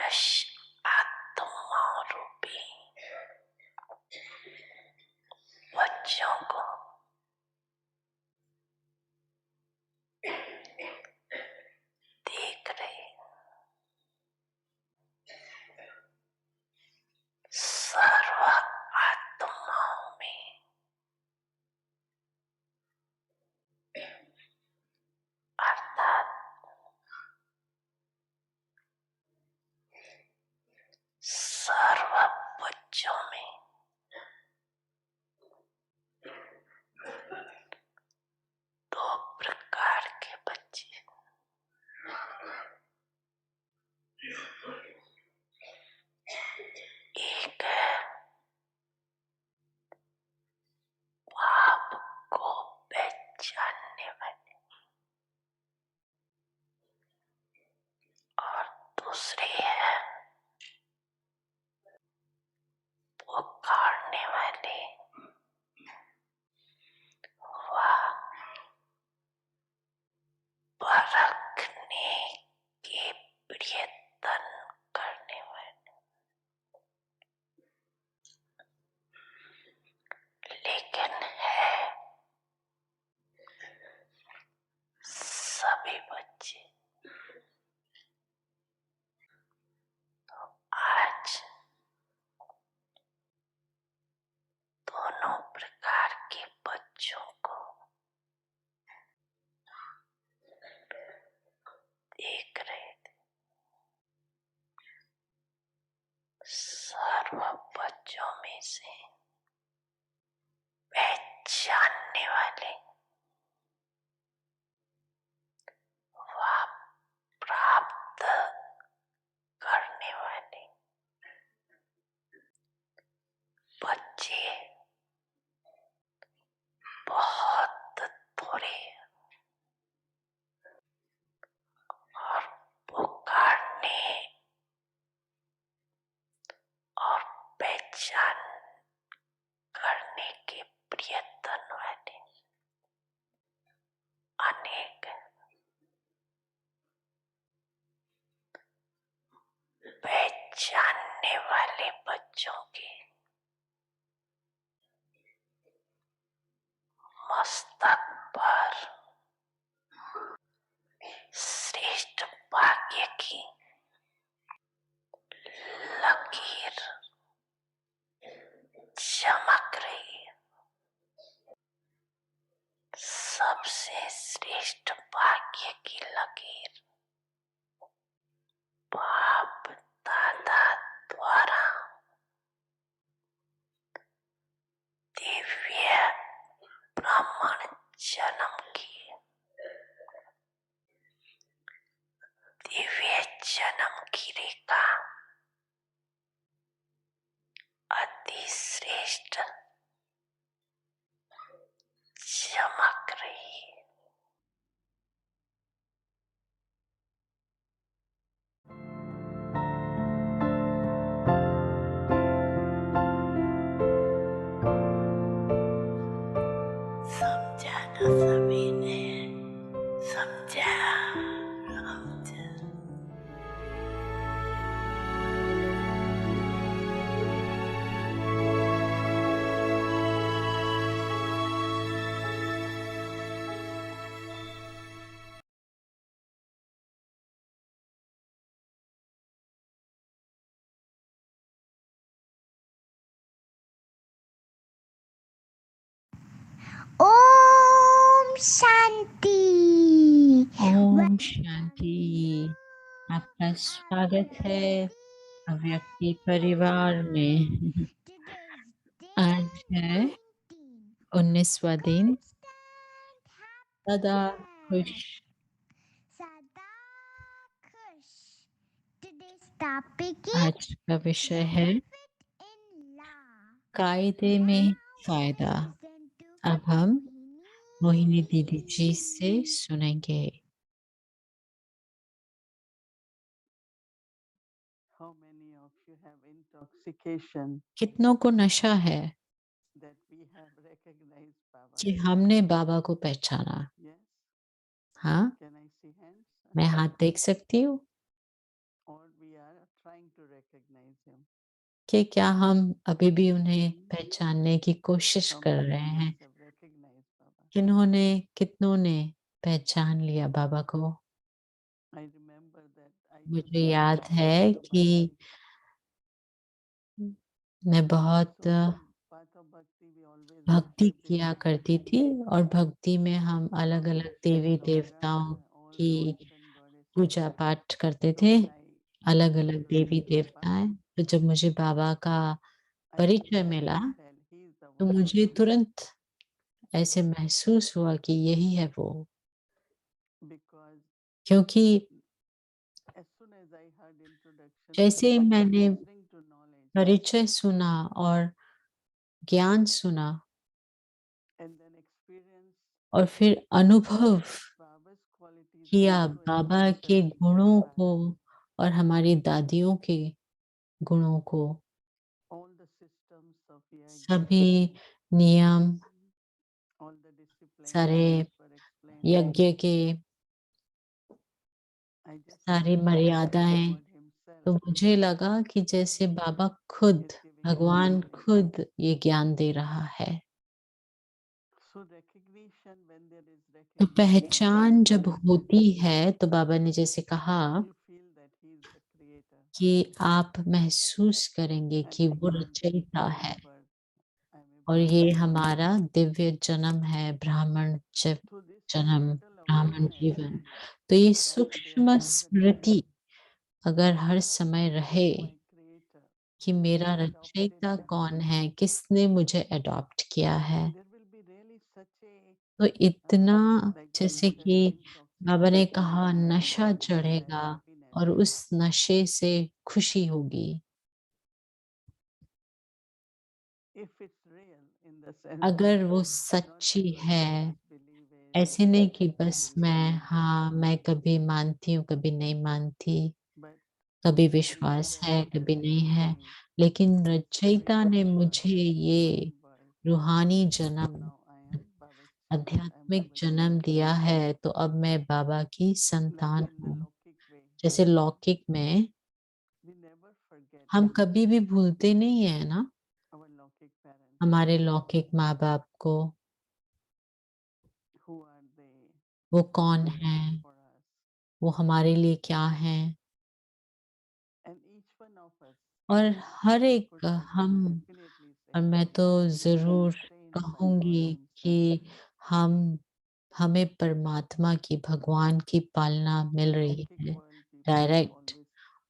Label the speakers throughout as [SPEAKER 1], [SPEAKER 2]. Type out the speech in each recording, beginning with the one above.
[SPEAKER 1] दश आत्माओं रूपी बच्चों को देख रहे सर्व आत्माओं में अर्थात सर्व बच्चों में दो प्रकार के बच्चे, एक है पाप को पहचानने वाले और दूसरे है पुकारने वाले। वह परखने के प्रयत्न करने वाले, लेकिन है सभी बच्चे। तो आज दोनों प्रकार के बच्चों को देख रहे थे। सर्व बच्चों में से पहचानने वाले व प्राप्त करने वाले बच्चे बहुत थोड़े और पुकारने और पहचान करने के प्रयत्न वाले अनेक। पहचानने वाले बच्चों के मस्तक पर श्रेष्ठ भाग्य की लकीर चमक रही है। सबसे श्रेष्ठ भाग्य की लकीर बाप दादा द्वारा दिव्य ब्राह्मण जन्म की, दिव्य जन्म की रेखा अति श्रेष्ठ चमक रही है। समझा ना सभी ने? समझा?
[SPEAKER 2] ओम शांति।
[SPEAKER 3] ओम शांति। आपका स्वागत है अव्यक्ति परिवार में। आज है 19वां दिन। सदा खुश। आज का विषय है कायदे में फायदा। अब हम मोहिनी दीदी जी से सुनेंगे।
[SPEAKER 4] How many of you have intoxication
[SPEAKER 3] कितनों को नशा है
[SPEAKER 4] that we have recognized Baba?
[SPEAKER 3] कि हमने बाबा को पहचाना?
[SPEAKER 4] Yes.
[SPEAKER 3] हाँ,
[SPEAKER 4] Can I see hands?
[SPEAKER 3] मैं हाथ देख सकती हूँ?
[SPEAKER 4] Or we are trying to recognize him.
[SPEAKER 3] कि क्या हम अभी भी उन्हें
[SPEAKER 4] Hmm?
[SPEAKER 3] पहचानने की कोशिश
[SPEAKER 4] How
[SPEAKER 3] कर
[SPEAKER 4] many
[SPEAKER 3] रहे
[SPEAKER 4] of us
[SPEAKER 3] हैं?
[SPEAKER 4] have recognized Baba?
[SPEAKER 3] कितनों ने पहचान लिया बाबा को?
[SPEAKER 4] I remember that I used
[SPEAKER 3] मुझे
[SPEAKER 4] to
[SPEAKER 3] याद
[SPEAKER 4] love
[SPEAKER 3] है
[SPEAKER 4] Patha
[SPEAKER 3] कि
[SPEAKER 4] Bhakti.
[SPEAKER 3] मैं बहुत
[SPEAKER 4] So in Patha Bhakti, we always
[SPEAKER 3] भक्ति
[SPEAKER 4] worship
[SPEAKER 3] किया
[SPEAKER 4] different
[SPEAKER 3] करती थी
[SPEAKER 4] deities.
[SPEAKER 3] और भक्ति में हम
[SPEAKER 4] All
[SPEAKER 3] अलग-अलग
[SPEAKER 4] Shri
[SPEAKER 3] देवी-देवताओं
[SPEAKER 4] Navratna, all
[SPEAKER 3] की
[SPEAKER 4] gods and goddesses.
[SPEAKER 3] पूजा पाठ करते
[SPEAKER 4] So
[SPEAKER 3] थे,
[SPEAKER 4] when I came
[SPEAKER 3] अलग-अलग
[SPEAKER 4] to know Baba,
[SPEAKER 3] देवी-देवताएँ। तो जब मुझे बाबा का
[SPEAKER 4] I
[SPEAKER 3] परिचय मिला,
[SPEAKER 4] immediately felt he is the
[SPEAKER 3] तो
[SPEAKER 4] one.
[SPEAKER 3] मुझे तुरंत ऐसे महसूस हुआ कि यही है वो।
[SPEAKER 4] Because
[SPEAKER 3] क्योंकि
[SPEAKER 4] as soon as I heard introduction,
[SPEAKER 3] जैसे ही
[SPEAKER 4] I was
[SPEAKER 3] मैंने
[SPEAKER 4] listening to knowledge
[SPEAKER 3] परिचय सुना और ज्ञान सुना
[SPEAKER 4] and then experience
[SPEAKER 3] और फिर अनुभव
[SPEAKER 4] Baba's qualities
[SPEAKER 3] किया
[SPEAKER 4] also in
[SPEAKER 3] बाबा के
[SPEAKER 4] myself.
[SPEAKER 3] गुणों को और हमारी दादियों के गुणों को,
[SPEAKER 4] All the systems of yajna,
[SPEAKER 3] सभी नियम,
[SPEAKER 4] all the disciplines
[SPEAKER 3] सारे
[SPEAKER 4] that were explained.
[SPEAKER 3] यज्ञ के,
[SPEAKER 4] I just
[SPEAKER 3] सारी
[SPEAKER 4] felt that
[SPEAKER 3] मर्यादाएँ,
[SPEAKER 4] God
[SPEAKER 3] तो
[SPEAKER 4] Himself
[SPEAKER 3] मुझे लगा कि जैसे बाबा खुद,
[SPEAKER 4] is giving me
[SPEAKER 3] भगवान
[SPEAKER 4] knowledge.
[SPEAKER 3] खुद ये ज्ञान दे रहा है।
[SPEAKER 4] So recognition, when there is
[SPEAKER 3] तो
[SPEAKER 4] recognition,
[SPEAKER 3] पहचान जब होती है, तो बाबा ने जैसे कहा
[SPEAKER 4] you feel that He is the creator.
[SPEAKER 3] कि आप महसूस करेंगे
[SPEAKER 4] And
[SPEAKER 3] कि
[SPEAKER 4] I
[SPEAKER 3] वो
[SPEAKER 4] felt this
[SPEAKER 3] रचयिता है
[SPEAKER 4] divine birth. I am a
[SPEAKER 3] और ये
[SPEAKER 4] Brahmin.
[SPEAKER 3] हमारा दिव्य जन्म है,
[SPEAKER 4] So this
[SPEAKER 3] जन्म,
[SPEAKER 4] subtle
[SPEAKER 3] ब्राह्मण
[SPEAKER 4] awareness
[SPEAKER 3] जीवन। तो ये
[SPEAKER 4] that there
[SPEAKER 3] सूक्ष्म
[SPEAKER 4] is a
[SPEAKER 3] स्मृति
[SPEAKER 4] creator
[SPEAKER 3] अगर हर समय
[SPEAKER 4] who
[SPEAKER 3] रहे
[SPEAKER 4] is my creator,
[SPEAKER 3] कि
[SPEAKER 4] who
[SPEAKER 3] मेरा
[SPEAKER 4] has adopted
[SPEAKER 3] रचयिता
[SPEAKER 4] me,
[SPEAKER 3] कौन है, किसने मुझे अडॉप्ट किया है,
[SPEAKER 4] there will be really such a
[SPEAKER 3] तो इतना
[SPEAKER 4] like
[SPEAKER 3] जैसे
[SPEAKER 4] Baba said,
[SPEAKER 3] कि बाबा ने
[SPEAKER 4] intoxication
[SPEAKER 3] कहा नशा
[SPEAKER 4] of joy and
[SPEAKER 3] चढ़ेगा
[SPEAKER 4] happiness.
[SPEAKER 3] और उस नशे से खुशी होगी।
[SPEAKER 4] If it's real in the sense
[SPEAKER 3] अगर वो
[SPEAKER 4] not
[SPEAKER 3] सच्ची
[SPEAKER 4] because I
[SPEAKER 3] है,
[SPEAKER 4] just believe it
[SPEAKER 3] ऐसे
[SPEAKER 4] or
[SPEAKER 3] नहीं कि
[SPEAKER 4] I don't
[SPEAKER 3] बस
[SPEAKER 4] believe
[SPEAKER 3] मैं
[SPEAKER 4] it,
[SPEAKER 3] हाँ, मैं कभी मानती हूँ, कभी नहीं मानती,
[SPEAKER 4] but
[SPEAKER 3] कभी
[SPEAKER 4] the
[SPEAKER 3] विश्वास
[SPEAKER 4] creator
[SPEAKER 3] है,
[SPEAKER 4] has
[SPEAKER 3] कभी नहीं
[SPEAKER 4] given
[SPEAKER 3] है,
[SPEAKER 4] me
[SPEAKER 3] लेकिन
[SPEAKER 4] the
[SPEAKER 3] रचयिता ने
[SPEAKER 4] spiritual
[SPEAKER 3] मुझे
[SPEAKER 4] birth,
[SPEAKER 3] ये
[SPEAKER 4] divine birth.
[SPEAKER 3] रूहानी
[SPEAKER 4] So
[SPEAKER 3] जन्म,
[SPEAKER 4] now I am Baba's child, I am
[SPEAKER 3] आध्यात्मिक
[SPEAKER 4] Baba's
[SPEAKER 3] जन्म
[SPEAKER 4] devotee.
[SPEAKER 3] दिया है, तो अब मैं बाबा की
[SPEAKER 4] Like
[SPEAKER 3] संतान
[SPEAKER 4] in the
[SPEAKER 3] हूँ।
[SPEAKER 4] Lokik way,
[SPEAKER 3] जैसे लौकिक में
[SPEAKER 4] we never forget
[SPEAKER 3] हम कभी भी भूलते नहीं है ना
[SPEAKER 4] our Lokik parents.
[SPEAKER 3] हमारे लौकिक माँ-बाप को,
[SPEAKER 4] Who are they?
[SPEAKER 3] वो
[SPEAKER 4] What
[SPEAKER 3] कौन
[SPEAKER 4] they are
[SPEAKER 3] हैं,
[SPEAKER 4] for us.
[SPEAKER 3] वो हमारे लिए क्या हैं
[SPEAKER 4] And each one of us
[SPEAKER 3] और हर एक
[SPEAKER 4] could
[SPEAKER 3] हम
[SPEAKER 4] definitely
[SPEAKER 3] और
[SPEAKER 4] say
[SPEAKER 3] मैं तो
[SPEAKER 4] and
[SPEAKER 3] ज़रूर
[SPEAKER 4] say inside God
[SPEAKER 3] कहूँगी
[SPEAKER 4] Himself.
[SPEAKER 3] कि हम हमें परमात्मा की, भगवान की पालना
[SPEAKER 4] In
[SPEAKER 3] मिल रही
[SPEAKER 4] Lokik
[SPEAKER 3] है
[SPEAKER 4] world, people
[SPEAKER 3] डायरेक्ट
[SPEAKER 4] always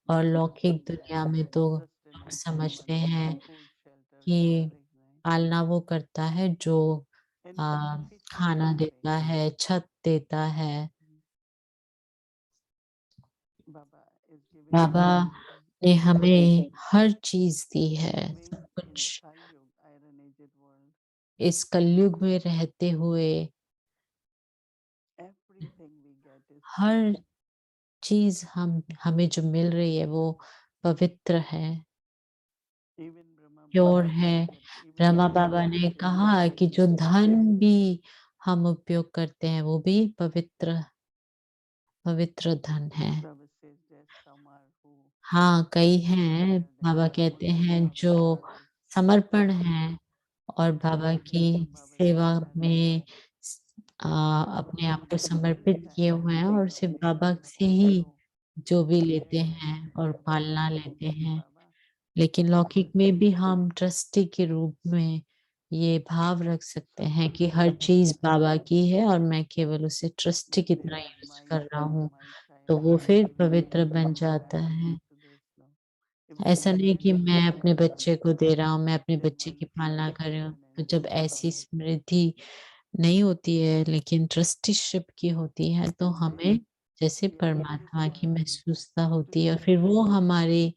[SPEAKER 3] और
[SPEAKER 4] think
[SPEAKER 3] लौकिक
[SPEAKER 4] that
[SPEAKER 3] दुनिया में तो हम
[SPEAKER 4] sustenance
[SPEAKER 3] समझते
[SPEAKER 4] given,
[SPEAKER 3] हैं
[SPEAKER 4] food, shelter,
[SPEAKER 3] कि
[SPEAKER 4] clothing, right?
[SPEAKER 3] पालना वो करता है जो
[SPEAKER 4] And
[SPEAKER 3] अ,
[SPEAKER 4] if it's
[SPEAKER 3] खाना
[SPEAKER 4] that way,
[SPEAKER 3] देता है, छत देता है।
[SPEAKER 4] Baba is giving
[SPEAKER 3] Baba
[SPEAKER 4] me
[SPEAKER 3] ने हमें हर चीज़ दी
[SPEAKER 4] in
[SPEAKER 3] है,
[SPEAKER 4] a way
[SPEAKER 3] सब
[SPEAKER 4] in
[SPEAKER 3] कुछ
[SPEAKER 4] Kali Yuga, Iron Age world,
[SPEAKER 3] इस कलयुग में रहते हुए
[SPEAKER 4] everything we get is pure.
[SPEAKER 3] हर चीज़ हमें जो मिल रही है वो पवित्र है,
[SPEAKER 4] Even Brahma
[SPEAKER 3] प्योर
[SPEAKER 4] Baba
[SPEAKER 3] है।
[SPEAKER 4] said that even
[SPEAKER 3] Brahma
[SPEAKER 4] food
[SPEAKER 3] बाबा ने
[SPEAKER 4] also is
[SPEAKER 3] कहा कि जो
[SPEAKER 4] purified.
[SPEAKER 3] धन भी हम उपयोग करते हैं वो भी पवित्र पवित्र धन है।
[SPEAKER 4] Baba says that some are who
[SPEAKER 3] हाँ, कई हैं,
[SPEAKER 4] surrendered and
[SPEAKER 3] बाबा
[SPEAKER 4] are
[SPEAKER 3] कहते
[SPEAKER 4] following
[SPEAKER 3] हैं
[SPEAKER 4] Baba's
[SPEAKER 3] जो
[SPEAKER 4] orders.
[SPEAKER 3] समर्पण हैं और बाबा की
[SPEAKER 4] So Baba
[SPEAKER 3] सेवा
[SPEAKER 4] says that
[SPEAKER 3] में
[SPEAKER 4] Baba
[SPEAKER 3] अपने आप को
[SPEAKER 4] is
[SPEAKER 3] समर्पित
[SPEAKER 4] that
[SPEAKER 3] किए हुए हैं और सिर्फ बाबा
[SPEAKER 4] and
[SPEAKER 3] से ही
[SPEAKER 4] also
[SPEAKER 3] जो भी
[SPEAKER 4] in
[SPEAKER 3] लेते
[SPEAKER 4] Kali
[SPEAKER 3] हैं
[SPEAKER 4] Yuga
[SPEAKER 3] और
[SPEAKER 4] we are
[SPEAKER 3] पालना
[SPEAKER 4] trustees
[SPEAKER 3] लेते
[SPEAKER 4] of
[SPEAKER 3] हैं।
[SPEAKER 4] Baba.
[SPEAKER 3] लेकिन लौकिक में भी हम ट्रस्टी के रूप में ये भाव रख सकते
[SPEAKER 4] So
[SPEAKER 3] हैं
[SPEAKER 4] this
[SPEAKER 3] कि हर
[SPEAKER 4] feeling
[SPEAKER 3] चीज़
[SPEAKER 4] that
[SPEAKER 3] बाबा की है और मैं केवल उसे ट्रस्टी
[SPEAKER 4] that
[SPEAKER 3] की
[SPEAKER 4] they
[SPEAKER 3] तरह
[SPEAKER 4] are
[SPEAKER 3] यूज़
[SPEAKER 4] my
[SPEAKER 3] कर रहा
[SPEAKER 4] son,
[SPEAKER 3] हूँ,
[SPEAKER 4] my
[SPEAKER 3] तो
[SPEAKER 4] child,
[SPEAKER 3] वो
[SPEAKER 4] I am
[SPEAKER 3] फिर
[SPEAKER 4] giving
[SPEAKER 3] पवित्र बन
[SPEAKER 4] everything
[SPEAKER 3] जाता
[SPEAKER 4] according
[SPEAKER 3] है।
[SPEAKER 4] to this law. If this
[SPEAKER 3] ऐसा नहीं कि मैं
[SPEAKER 4] awareness
[SPEAKER 3] अपने
[SPEAKER 4] comes,
[SPEAKER 3] बच्चे को दे रहा हूँ, मैं अपने
[SPEAKER 4] then
[SPEAKER 3] बच्चे
[SPEAKER 4] one
[SPEAKER 3] की पालना
[SPEAKER 4] feels
[SPEAKER 3] कर रही हूँ। तो
[SPEAKER 4] sustenance
[SPEAKER 3] जब
[SPEAKER 4] given.
[SPEAKER 3] ऐसी स्मृति नहीं होती है लेकिन ट्रस्टीशिप की होती है तो
[SPEAKER 4] And then
[SPEAKER 3] हमें जैसे
[SPEAKER 4] we are in this
[SPEAKER 3] परमात्मा की
[SPEAKER 4] world
[SPEAKER 3] महसूसता
[SPEAKER 4] to
[SPEAKER 3] होती है और फिर
[SPEAKER 4] serve.
[SPEAKER 3] वो हमारे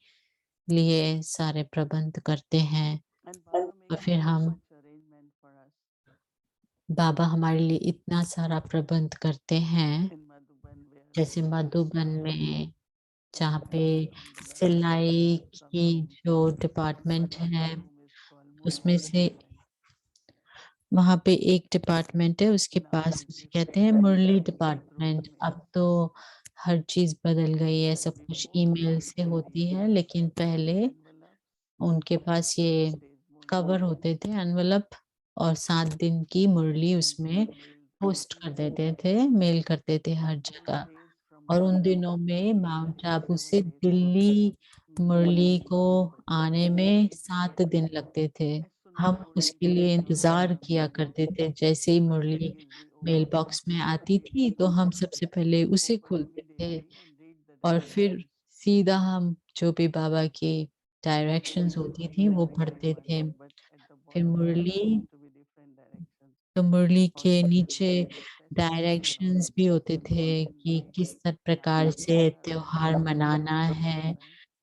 [SPEAKER 3] लिए सारे प्रबंध करते हैं
[SPEAKER 4] And Baba
[SPEAKER 3] और
[SPEAKER 4] makes
[SPEAKER 3] फिर
[SPEAKER 4] so
[SPEAKER 3] हम
[SPEAKER 4] much arrangement for us.
[SPEAKER 3] बाबा हमारे लिए इतना सारा प्रबंध करते हैं,
[SPEAKER 4] In Madhuban, where
[SPEAKER 3] जैसे मधुबन
[SPEAKER 4] silayi
[SPEAKER 3] में जहाँ पे
[SPEAKER 4] factory and the
[SPEAKER 3] सिलाई
[SPEAKER 4] some
[SPEAKER 3] की
[SPEAKER 4] rooms.
[SPEAKER 3] जो डिपार्टमेंट
[SPEAKER 4] One
[SPEAKER 3] है,
[SPEAKER 4] room is called Murli
[SPEAKER 3] उसमें से
[SPEAKER 4] department.
[SPEAKER 3] वहाँ पे एक डिपार्टमेंट है, उसके
[SPEAKER 4] Now
[SPEAKER 3] पास
[SPEAKER 4] it
[SPEAKER 3] उसे
[SPEAKER 4] is
[SPEAKER 3] कहते हैं
[SPEAKER 4] changed
[SPEAKER 3] Murali
[SPEAKER 4] to
[SPEAKER 3] department.
[SPEAKER 4] Rukmini.
[SPEAKER 3] अब तो हर चीज़ बदल गई है, सब
[SPEAKER 4] Every
[SPEAKER 3] कुछ
[SPEAKER 4] post
[SPEAKER 3] ईमेल
[SPEAKER 4] will
[SPEAKER 3] से
[SPEAKER 4] be
[SPEAKER 3] होती है,
[SPEAKER 4] wrapped
[SPEAKER 3] लेकिन
[SPEAKER 4] in an
[SPEAKER 3] पहले
[SPEAKER 4] envelope
[SPEAKER 3] उनके पास
[SPEAKER 4] for
[SPEAKER 3] ये
[SPEAKER 4] 7 days Murli
[SPEAKER 3] कवर होते थे एनवेलप और 7 दिन की मुरली
[SPEAKER 4] and they are
[SPEAKER 3] उसमें
[SPEAKER 4] mailed
[SPEAKER 3] पोस्ट कर
[SPEAKER 4] everywhere.
[SPEAKER 3] देते थे, मेल करते थे हर
[SPEAKER 4] Mount Abu
[SPEAKER 3] जगह।
[SPEAKER 4] says from
[SPEAKER 3] और उन
[SPEAKER 4] Mount
[SPEAKER 3] दिनों
[SPEAKER 4] Abu
[SPEAKER 3] में
[SPEAKER 4] it
[SPEAKER 3] माउंट
[SPEAKER 4] takes
[SPEAKER 3] आबू
[SPEAKER 4] 7
[SPEAKER 3] से
[SPEAKER 4] days for
[SPEAKER 3] Delhi
[SPEAKER 4] Murli
[SPEAKER 3] Murali
[SPEAKER 4] to
[SPEAKER 3] को
[SPEAKER 4] deliver.
[SPEAKER 3] आने में 7 दिन लगते थे।
[SPEAKER 4] As soon as
[SPEAKER 3] हम
[SPEAKER 4] Murli
[SPEAKER 3] उसके लिए
[SPEAKER 4] hits our
[SPEAKER 3] इंतज़ार किया
[SPEAKER 4] mailbox,
[SPEAKER 3] करते थे, जैसे ही
[SPEAKER 4] the
[SPEAKER 3] Murali
[SPEAKER 4] thing is we
[SPEAKER 3] mail
[SPEAKER 4] open it
[SPEAKER 3] box में आती थी, तो
[SPEAKER 4] immediately.
[SPEAKER 3] हम सबसे पहले उसे
[SPEAKER 4] Open
[SPEAKER 3] खोलते थे
[SPEAKER 4] immediately and read the
[SPEAKER 3] और फिर
[SPEAKER 4] directions.
[SPEAKER 3] सीधा हम जो भी बाबा की डायरेक्शंस होती थी, वो पढ़ते
[SPEAKER 4] Everyone,
[SPEAKER 3] थे।
[SPEAKER 4] but at the
[SPEAKER 3] फिर
[SPEAKER 4] bottom there
[SPEAKER 3] Murali
[SPEAKER 4] used to be different directions.
[SPEAKER 3] तो मुरली
[SPEAKER 4] Or
[SPEAKER 3] के
[SPEAKER 4] if there
[SPEAKER 3] नीचे
[SPEAKER 4] is any festival around,
[SPEAKER 3] directions भी होते थे
[SPEAKER 4] in
[SPEAKER 3] कि
[SPEAKER 4] the
[SPEAKER 3] किस प्रकार से त्योहार मनाना है।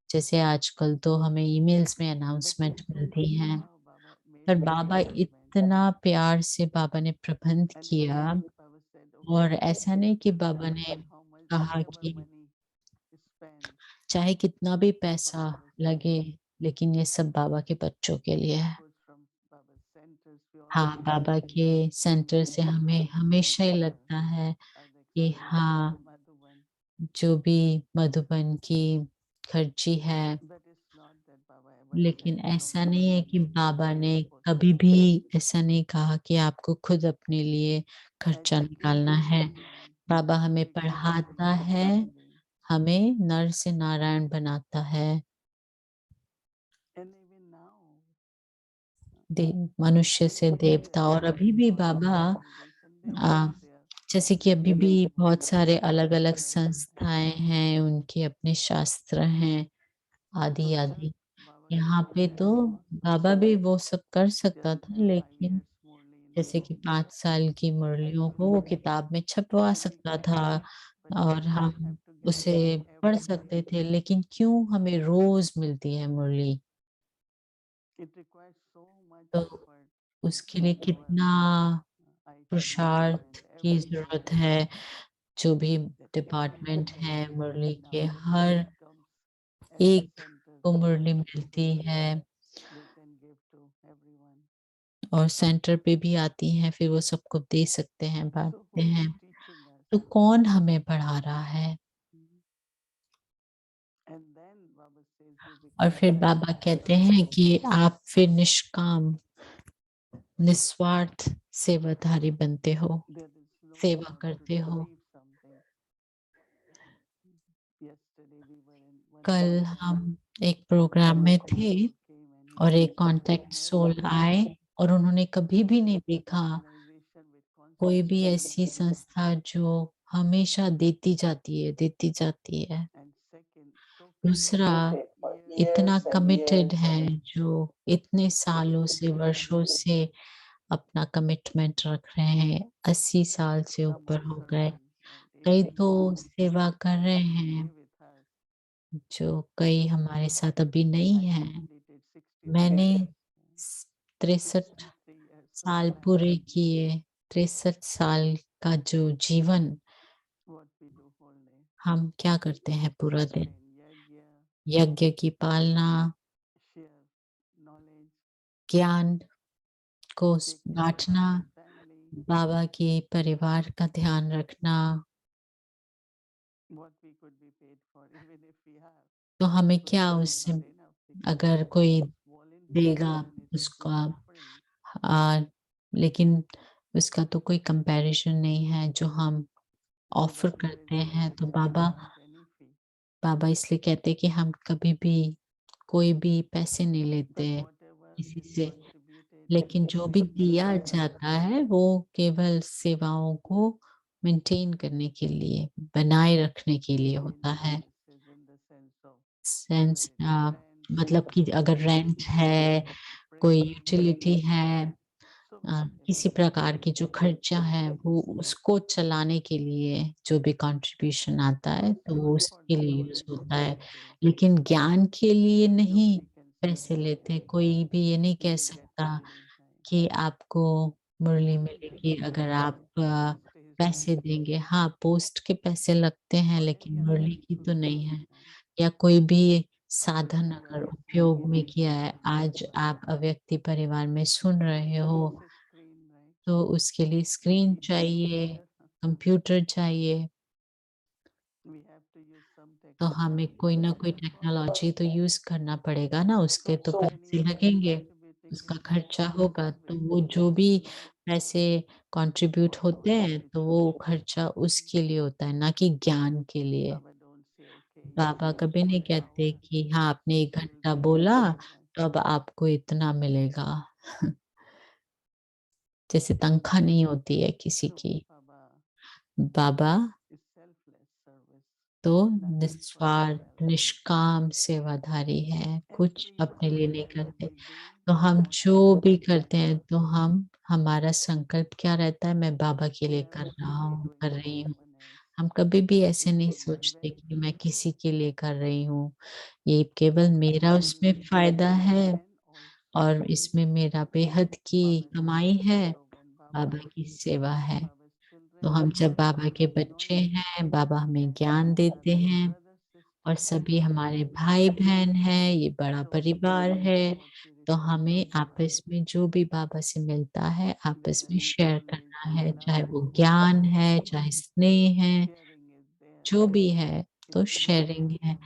[SPEAKER 3] जैसे आजकल तो हमें ईमेल्स में
[SPEAKER 4] but they
[SPEAKER 3] अनाउंसमेंट
[SPEAKER 4] don't
[SPEAKER 3] मिलती
[SPEAKER 4] see
[SPEAKER 3] हैं,
[SPEAKER 4] how Baba made
[SPEAKER 3] पर
[SPEAKER 4] the
[SPEAKER 3] बाबा
[SPEAKER 4] arrangement.
[SPEAKER 3] इतना प्यार से बाबा ने प्रबंध
[SPEAKER 4] And
[SPEAKER 3] किया
[SPEAKER 4] even if Baba said,
[SPEAKER 3] और
[SPEAKER 4] okay,
[SPEAKER 3] ऐसा नहीं कि
[SPEAKER 4] no
[SPEAKER 3] बाबा
[SPEAKER 4] matter
[SPEAKER 3] ने
[SPEAKER 4] how much,
[SPEAKER 3] कहा
[SPEAKER 4] whatever
[SPEAKER 3] कि
[SPEAKER 4] money is spent,
[SPEAKER 3] चाहे कितना भी
[SPEAKER 4] for
[SPEAKER 3] पैसा
[SPEAKER 4] Baba's
[SPEAKER 3] लगे,
[SPEAKER 4] center,
[SPEAKER 3] लेकिन ये सब बाबा के बच्चों के लिए
[SPEAKER 4] of
[SPEAKER 3] है।
[SPEAKER 4] course from Baba's centers, we
[SPEAKER 3] हाँ,
[SPEAKER 4] always
[SPEAKER 3] बाबा
[SPEAKER 4] feel
[SPEAKER 3] के सेंटर
[SPEAKER 4] that
[SPEAKER 3] से हमें
[SPEAKER 4] everything
[SPEAKER 3] हमेशा ही
[SPEAKER 4] whatever
[SPEAKER 3] लगता है
[SPEAKER 4] are the
[SPEAKER 3] कि
[SPEAKER 4] expenditure
[SPEAKER 3] हाँ,
[SPEAKER 4] to Madhuban,
[SPEAKER 3] जो भी मधुबन की खर्ची है,
[SPEAKER 4] that is not that Baba ever
[SPEAKER 3] लेकिन
[SPEAKER 4] said, no,
[SPEAKER 3] ऐसा
[SPEAKER 4] you
[SPEAKER 3] नहीं है
[SPEAKER 4] can
[SPEAKER 3] कि
[SPEAKER 4] use
[SPEAKER 3] बाबा
[SPEAKER 4] for
[SPEAKER 3] ने कभी
[SPEAKER 4] devotional.
[SPEAKER 3] भी ऐसा नहीं कहा कि आपको खुद अपने लिए
[SPEAKER 4] As
[SPEAKER 3] खर्चा
[SPEAKER 4] each
[SPEAKER 3] निकालना
[SPEAKER 4] and
[SPEAKER 3] है।
[SPEAKER 4] everyone
[SPEAKER 3] बाबा हमें
[SPEAKER 4] treats us
[SPEAKER 3] पढ़ाता
[SPEAKER 4] like
[SPEAKER 3] है,
[SPEAKER 4] human beings.
[SPEAKER 3] हमें नर से नारायण बनाता है,
[SPEAKER 4] And even now,
[SPEAKER 3] मनुष्य से
[SPEAKER 4] here,
[SPEAKER 3] देवता। और अभी भी
[SPEAKER 4] all the
[SPEAKER 3] Baba
[SPEAKER 4] congregation, they
[SPEAKER 3] uh,
[SPEAKER 4] always there.
[SPEAKER 3] जैसे कि अभी भी बहुत सारे अलग-अलग
[SPEAKER 4] Right.
[SPEAKER 3] संस्थाएं हैं, उनके अपने शास्त्र हैं,
[SPEAKER 4] So
[SPEAKER 3] आदि
[SPEAKER 4] that
[SPEAKER 3] आदि।
[SPEAKER 4] Baba
[SPEAKER 3] यहाँ
[SPEAKER 4] can
[SPEAKER 3] पे तो
[SPEAKER 4] have
[SPEAKER 3] बाबा भी वो सब कर सकता
[SPEAKER 4] just
[SPEAKER 3] था,
[SPEAKER 4] like 5 years
[SPEAKER 3] लेकिन
[SPEAKER 4] Murli in the
[SPEAKER 3] जैसे
[SPEAKER 4] book.
[SPEAKER 3] कि 5 साल की मुरलियों को वो किताब में छपवा
[SPEAKER 4] But we
[SPEAKER 3] सकता
[SPEAKER 4] can
[SPEAKER 3] था
[SPEAKER 4] have, but
[SPEAKER 3] और
[SPEAKER 4] we don't have
[SPEAKER 3] हम
[SPEAKER 4] to get
[SPEAKER 3] उसे
[SPEAKER 4] it
[SPEAKER 3] पढ़
[SPEAKER 4] every day.
[SPEAKER 3] सकते थे, लेकिन क्यों हमें रोज मिलती है मुरली?
[SPEAKER 4] It requires so much
[SPEAKER 3] तो
[SPEAKER 4] effort
[SPEAKER 3] उसके लिए
[SPEAKER 4] from our
[SPEAKER 3] कितना
[SPEAKER 4] IT
[SPEAKER 3] पुरुषार्थ
[SPEAKER 4] department,
[SPEAKER 3] की
[SPEAKER 4] everyone,
[SPEAKER 3] ज़रूरत है, जो भी
[SPEAKER 4] that every
[SPEAKER 3] डिपार्टमेंट
[SPEAKER 4] day
[SPEAKER 3] है मुरली
[SPEAKER 4] when
[SPEAKER 3] के,
[SPEAKER 4] our
[SPEAKER 3] her
[SPEAKER 4] spirit comes at the
[SPEAKER 3] एक
[SPEAKER 4] center,
[SPEAKER 3] को मुरली
[SPEAKER 4] so
[SPEAKER 3] मिलती
[SPEAKER 4] that
[SPEAKER 3] है
[SPEAKER 4] they can give to everyone.
[SPEAKER 3] और सेंटर पे भी आती हैं, फिर वो सबको दे सकते हैं,
[SPEAKER 4] So
[SPEAKER 3] बाँटते
[SPEAKER 4] who is
[SPEAKER 3] हैं।
[SPEAKER 4] teaching us?
[SPEAKER 3] तो कौन हमें पढ़ा रहा है?
[SPEAKER 4] Mhm. And then Baba says you
[SPEAKER 3] और
[SPEAKER 4] become
[SPEAKER 3] फिर बाबा कहते हैं कि आप फिर निष्काम, निस्वार्थ सेवाधारी बनते हो,
[SPEAKER 4] there is no
[SPEAKER 3] सेवा
[SPEAKER 4] need to
[SPEAKER 3] करते हो।
[SPEAKER 4] receive something. Yesterday we were in one
[SPEAKER 3] कल
[SPEAKER 4] program.
[SPEAKER 3] हम एक प्रोग्राम में
[SPEAKER 4] Contact
[SPEAKER 3] थे
[SPEAKER 4] soul came and he
[SPEAKER 3] और
[SPEAKER 4] said
[SPEAKER 3] एक
[SPEAKER 4] he
[SPEAKER 3] contact
[SPEAKER 4] never
[SPEAKER 3] soul
[SPEAKER 4] saw
[SPEAKER 3] आए और उन्होंने कभी भी नहीं देखा
[SPEAKER 4] organization with
[SPEAKER 3] कोई भी
[SPEAKER 4] constantly
[SPEAKER 3] ऐसी
[SPEAKER 4] giving.
[SPEAKER 3] संस्था जो हमेशा देती जाती है, देती जाती है।
[SPEAKER 4] And second, so
[SPEAKER 3] दूसरा,
[SPEAKER 4] committed for
[SPEAKER 3] इतना
[SPEAKER 4] years and
[SPEAKER 3] कमिटेड
[SPEAKER 4] years
[SPEAKER 3] है,
[SPEAKER 4] and
[SPEAKER 3] जो इतने सालों से, वर्षों से अपना कमिटमेंट रख रहे हैं, 80 साल से
[SPEAKER 4] some
[SPEAKER 3] ऊपर हो
[SPEAKER 4] also
[SPEAKER 3] गए।
[SPEAKER 4] 9 and
[SPEAKER 3] कई
[SPEAKER 4] 18
[SPEAKER 3] तो
[SPEAKER 4] years
[SPEAKER 3] सेवा कर रहे
[SPEAKER 4] to
[SPEAKER 3] हैं,
[SPEAKER 4] stay with us.
[SPEAKER 3] जो कई हमारे साथ अभी नहीं
[SPEAKER 4] I
[SPEAKER 3] हैं।
[SPEAKER 4] completed 63
[SPEAKER 3] मैंने
[SPEAKER 4] years.
[SPEAKER 3] 63
[SPEAKER 4] 63 years of
[SPEAKER 3] साल
[SPEAKER 4] life.
[SPEAKER 3] पूरे किए, 63 साल का जो जीवन
[SPEAKER 4] What we do whole day.
[SPEAKER 3] हम क्या करते हैं पूरा दिन?
[SPEAKER 4] Sustain yajna,
[SPEAKER 3] यज्ञ की पालना,
[SPEAKER 4] share knowledge,
[SPEAKER 3] ज्ञान को
[SPEAKER 4] take care of
[SPEAKER 3] बाँटना,
[SPEAKER 4] Baba's family.
[SPEAKER 3] बाबा के परिवार का ध्यान रखना,
[SPEAKER 4] What we could be paid for, even if we have.
[SPEAKER 3] तो हमें
[SPEAKER 4] But
[SPEAKER 3] क्या
[SPEAKER 4] that is
[SPEAKER 3] उससे
[SPEAKER 4] not enough because
[SPEAKER 3] अगर कोई
[SPEAKER 4] it's
[SPEAKER 3] देगा
[SPEAKER 4] volunteerism and it's
[SPEAKER 3] उसका
[SPEAKER 4] peace offering.
[SPEAKER 3] लेकिन उसका तो कोई कंपैरिजन नहीं है जो हम
[SPEAKER 4] So
[SPEAKER 3] ऑफ़र
[SPEAKER 4] Baba says
[SPEAKER 3] करते
[SPEAKER 4] you are
[SPEAKER 3] हैं, तो
[SPEAKER 4] exempt without any fee.
[SPEAKER 3] बाबा इसलिए कहते हैं कि हम कभी भी कोई भी पैसे नहीं लेते
[SPEAKER 4] But
[SPEAKER 3] हैं
[SPEAKER 4] whatever
[SPEAKER 3] किसी
[SPEAKER 4] is
[SPEAKER 3] से,
[SPEAKER 4] contributed
[SPEAKER 3] लेकिन जो भी
[SPEAKER 4] is
[SPEAKER 3] दिया
[SPEAKER 4] maintained.
[SPEAKER 3] जाता है वो केवल सेवाओं को मेंटेन करने के लिए, बनाए रखने के लिए होता है।
[SPEAKER 4] Maintenance is in the sense of whether
[SPEAKER 3] sense
[SPEAKER 4] it is rent,
[SPEAKER 3] मतलब कि अगर रेंट है, कोई
[SPEAKER 4] printing,
[SPEAKER 3] यूटिलिटी है,
[SPEAKER 4] so many
[SPEAKER 3] किसी
[SPEAKER 4] different
[SPEAKER 3] प्रकार की जो खर्चा है, वो उसको चलाने के लिए जो भी कंट्रीब्यूशन आता है,
[SPEAKER 4] things.
[SPEAKER 3] तो
[SPEAKER 4] It's
[SPEAKER 3] वो
[SPEAKER 4] not for
[SPEAKER 3] उसके
[SPEAKER 4] the
[SPEAKER 3] लिए यूज़
[SPEAKER 4] knowledge
[SPEAKER 3] होता है।
[SPEAKER 4] purposes.
[SPEAKER 3] लेकिन ज्ञान के लिए नहीं
[SPEAKER 4] Nobody can say
[SPEAKER 3] पैसे
[SPEAKER 4] that
[SPEAKER 3] लेते, कोई भी ये नहीं
[SPEAKER 4] you
[SPEAKER 3] कह
[SPEAKER 4] will get
[SPEAKER 3] सकता
[SPEAKER 4] Murli.
[SPEAKER 3] कि आपको मुरली
[SPEAKER 4] Murli
[SPEAKER 3] मिलेगी
[SPEAKER 4] takes
[SPEAKER 3] अगर
[SPEAKER 4] time,
[SPEAKER 3] आप
[SPEAKER 4] postage
[SPEAKER 3] पैसे
[SPEAKER 4] fee,
[SPEAKER 3] देंगे। हाँ, पोस्ट के पैसे लगते हैं,
[SPEAKER 4] or
[SPEAKER 3] लेकिन
[SPEAKER 4] any other
[SPEAKER 3] मुरली की तो नहीं
[SPEAKER 4] institution.
[SPEAKER 3] है। या कोई भी साधन
[SPEAKER 4] Wherever
[SPEAKER 3] अगर
[SPEAKER 4] it is
[SPEAKER 3] उपयोग
[SPEAKER 4] needed.
[SPEAKER 3] में किया है, आज आप अव्यक्ति परिवार में सुन रहे
[SPEAKER 4] It
[SPEAKER 3] हो,
[SPEAKER 4] needs a screen, right?
[SPEAKER 3] तो उसके लिए
[SPEAKER 4] We
[SPEAKER 3] स्क्रीन
[SPEAKER 4] need
[SPEAKER 3] चाहिए,
[SPEAKER 4] computer.
[SPEAKER 3] कंप्यूटर चाहिए।
[SPEAKER 4] We
[SPEAKER 3] तो हमें कोई ना कोई टेक्नोलॉजी तो यूज़ करना पड़ेगा ना, उसके तो पैसे लगेंगे, उसका खर्चा होगा। तो वो जो भी पैसे कंट्रीब्यूट होते हैं, तो वो खर्चा उसके लिए होता है, ना कि ज्ञान के लिए। बाबा कभी नहीं कहते कि हाँ, आपने 1 घंटा बोला, तो अब आपको इतना मिलेगा। जैसे तनख्वाह नहीं होती है किसी की। बाबा तो निस्वार्थ, निष्काम सेवाधारी है, कुछ अपने लिए नहीं करते। तो हम जो भी करते हैं, तो हमारा संकल्प क्या रहता है, मैं बाबा के लिए कर रहा हूँ, कर रही हूँ। हम कभी भी ऐसे नहीं सोचते कि मैं किसी के लिए कर रही हूँ। ये केवल मेरा उसमें फ़ायदा है और इसमें मेरा बेहद की कमाई है, बाबा की सेवा है। तो हम जब बाबा के बच्चे हैं, बाबा हमें ज्ञान देते हैं और सभी हमारे भाई-बहन हैं, ये बड़ा परिवार है, तो हमें आपस में जो भी बाबा से मिलता है, आपस में शेयर करना है, चाहे वो ज्ञान है, चाहे स्नेह है, जो भी है, तो शेयरिंग है।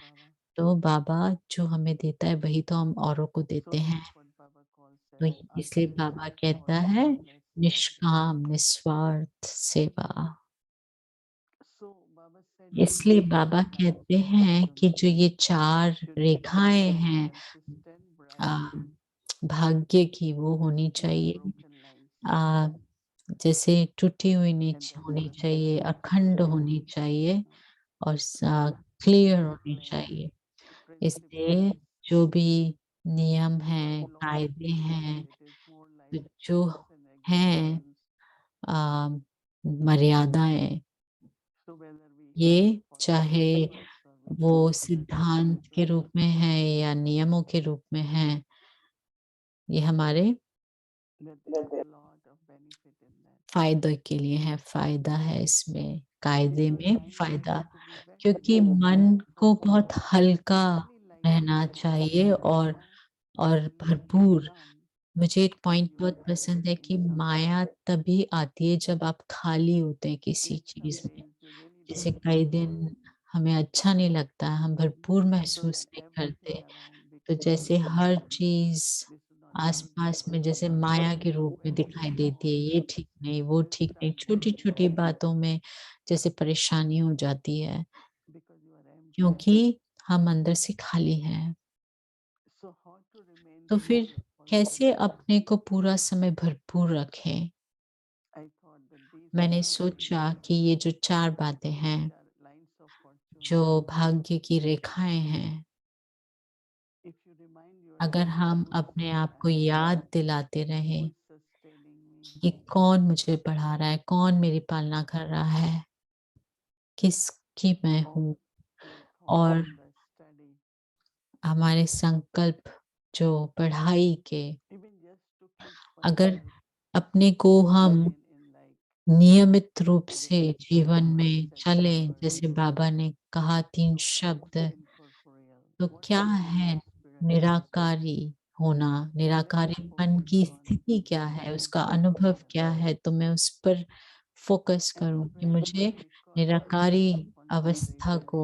[SPEAKER 3] तो बाबा जो हमें देता है, वही तो हम औरों को देते हैं। तो इसलिए बाबा कहता है, निष्काम, निस्वार्थ सेवा। इसलिए बाबा कहते हैं कि जो ये 4 रेखाएँ हैं अ, भाग्य की, वो होनी चाहिए। अ, जैसे टूटी हुई नहीं होनी चाहिए, अखंड होनी चाहिए और क्लियर होनी चाहिए। इसलिए जो भी नियम हैं, कायदे हैं, तो जो हैं अ, मर्यादाएँ, ये चाहे वो सिद्धांत के रूप में है या नियमों के रूप में है, ये हमारे फ़ायदे के लिए है, फ़ायदा है इसमें, कायदे में फ़ायदा। क्योंकि मन को बहुत हल्का रहना चाहिए और भरपूर। मुझे एक पॉइंट बहुत पसंद है कि माया तभी आती है जब आप खाली होते हैं किसी चीज़ में। जैसे कई दिन हमें अच्छा नहीं लगता, हम भरपूर महसूस नहीं करते। तो जैसे हर चीज़ आस-पास में जैसे माया के रूप में दिखाई देती है, ये ठीक नहीं, वो ठीक नहीं, छोटी-छोटी बातों में जैसे परेशानी हो जाती है, क्योंकि हम अंदर से खाली हैं। तो फिर कैसे अपने को पूरा समय भरपूर रखें? मैंने सोचा कि ये जो 4 बातें हैं, जो भाग्य की रेखाएँ हैं, अगर हम अपने आप को याद दिलाते रहें कि कौन मुझे पढ़ा रहा है, कौन मेरी पालना कर रहा है, किसकी मैं हूँ और हमारे संकल्प जो पढ़ाई के, अगर अपने को हम नियमित रूप से जीवन में चलें, जैसे बाबा ने कहा 3 शब्द, तो क्या है निराकारी होना? निराकारीपन की स्थिति क्या है? उसका अनुभव क्या है? तो मैं उस पर फ़ोकस करूँ कि मुझे निराकारी अवस्था को